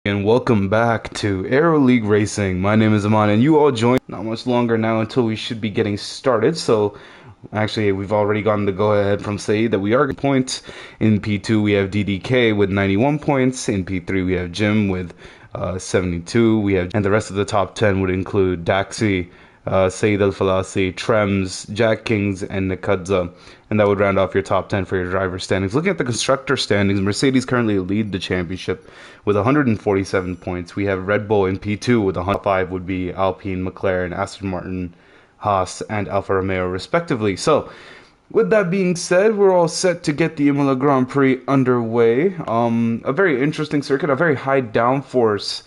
And welcome back to Aero League Racing. My name is Aman, and you all joined not much longer now until we should be getting started. So, actually, we've already gotten the go ahead from Saeed that we are getting points. In P2, we have DDK with 91 points. In P3, we have Jim with 72. And the rest of the top 10 would include Daxi, Saeed Al Falasi, Trems, Jack Kings, and Nikadza. And that would round off your top 10 for your driver standings. Looking at the constructor standings, Mercedes currently lead the championship with 147 points. We have Red Bull in P2 with 105 would be Alpine, McLaren, Aston Martin, Haas, and Alfa Romeo respectively. So, with that being said, we're all set to get the Imola Grand Prix underway. A very interesting circuit, a very high downforce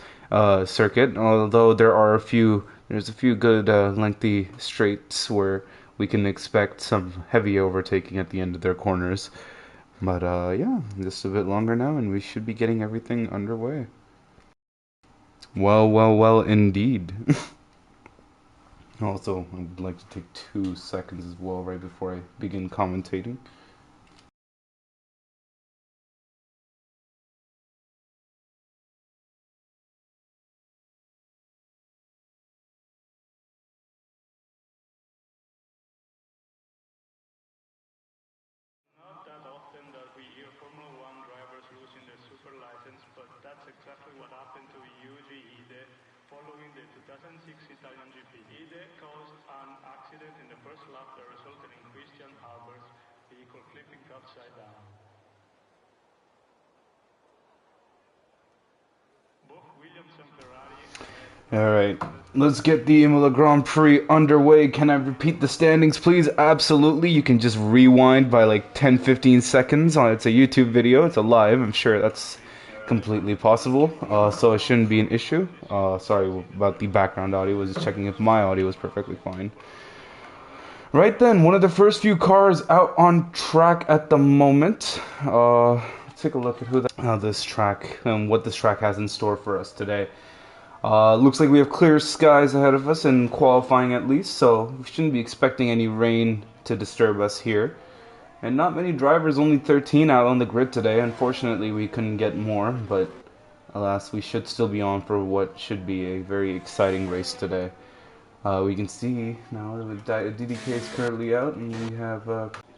circuit, although there's a few good lengthy straights where we can expect some heavy overtaking at the end of their corners. But yeah, just a bit longer now, and we should be getting everything underway. Well, indeed. Also, I would like to take 2 seconds as well right before I begin commentating. Not that often that we hear Formula One drivers losing their super license, but that's exactly what happened to Yuji Ide following the 2006 Italian GP. Ide caused an accident in the first lap that resulted in Christian Albert's vehicle flipping upside down. Both Williams and Ferrari Alright, let's get the Imola Grand Prix underway. Can I repeat the standings, please? Absolutely. You can just rewind by like 10-15 seconds. It's a YouTube video, it's a live. I'm sure that's completely possible, so it shouldn't be an issue. Sorry about the background audio. I was just checking if my audio was perfectly fine. Right then, one of the first few cars out on track at the moment. Let's take a look at this track and what this track has in store for us today. Looks like we have clear skies ahead of us in qualifying at least, so we shouldn't be expecting any rain to disturb us here. And not many drivers, only 13 out on the grid today. Unfortunately, we couldn't get more, but alas, we should still be on for what should be a very exciting race today. We can see now that DDK is currently out, and we have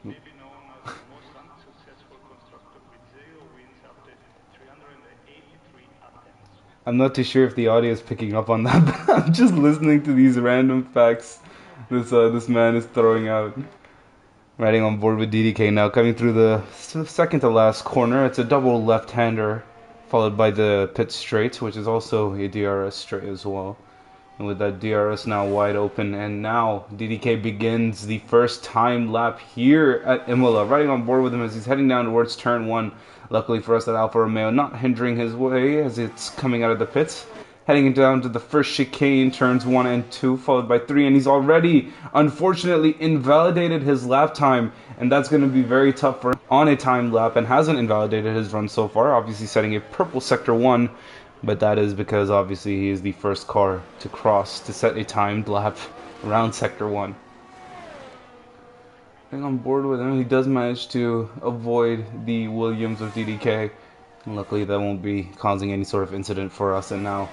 maybe known as the most unsuccessful constructor with 0 wins after 383 attempts. I'm not too sure if the audio is picking up on that, but I'm just listening to these random facts this man is throwing out. Riding on board with DDK now, coming through the second to last corner. It's a double left-hander, followed by the pit straight, which is also a DRS straight as well. And with that DRS now wide open, and now DDK begins the first time lap here at Imola, riding on board with him as he's heading down towards turn 1. Luckily for us, that Alfa Romeo not hindering his way as it's coming out of the pits. Heading down to the first chicane, turns 1 and 2, followed by 3, and he's already, unfortunately, invalidated his lap time, and that's going to be very tough for him on a timed lap, and hasn't invalidated his run so far, obviously setting a purple sector 1, but that is because, obviously, he is the first car to cross to set a timed lap around sector 1. Getting on board with him, he does manage to avoid the Williams of DDK, and luckily that won't be causing any sort of incident for us, and now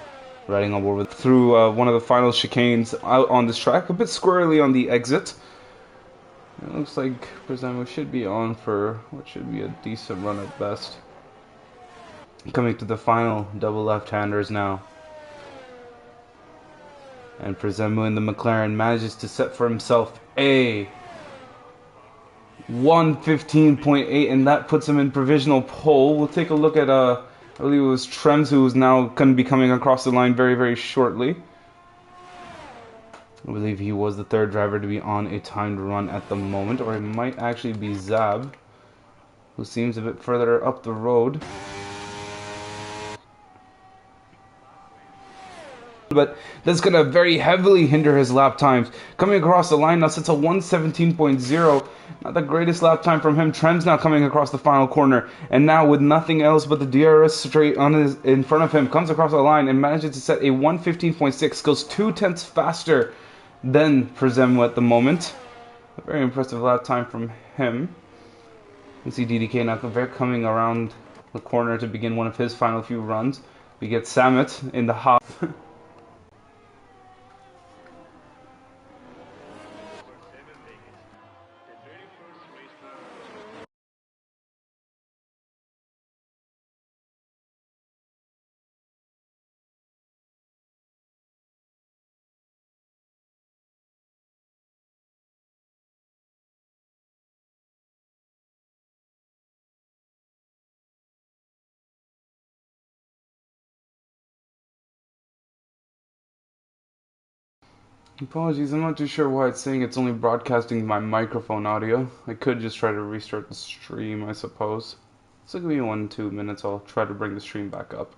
riding on board through one of the final chicanes out on this track, a bit squirrely on the exit. It looks like Presemo should be on for what should be a decent run at best. Coming to the final double left-handers now. And Presemo in the McLaren manages to set for himself a 1:15.8, and that puts him in provisional pole. We'll take a look at I believe it was Trems who is now going to be coming across the line very, very shortly. I believe he was the third driver to be on a timed run at the moment, or it might actually be Zab, who seems a bit further up the road. But that's going to very heavily hinder his lap times. Coming across the line now sits a 1:17.0. Not the greatest lap time from him. Trems now coming across the final corner. And now with nothing else but the DRS straight in front of him, comes across the line and manages to set a 1:15.6. Goes 2/10 faster than Presemo at the moment. A very impressive lap time from him. You see DDK now coming around the corner to begin one of his final few runs. We get Samet in the hop. over 7 decades now. The very first race car was Apologies, I'm not too sure why it's saying it's only broadcasting my microphone audio. I could just try to restart the stream, I suppose. So give me 1-2 minutes, I'll try to bring the stream back up.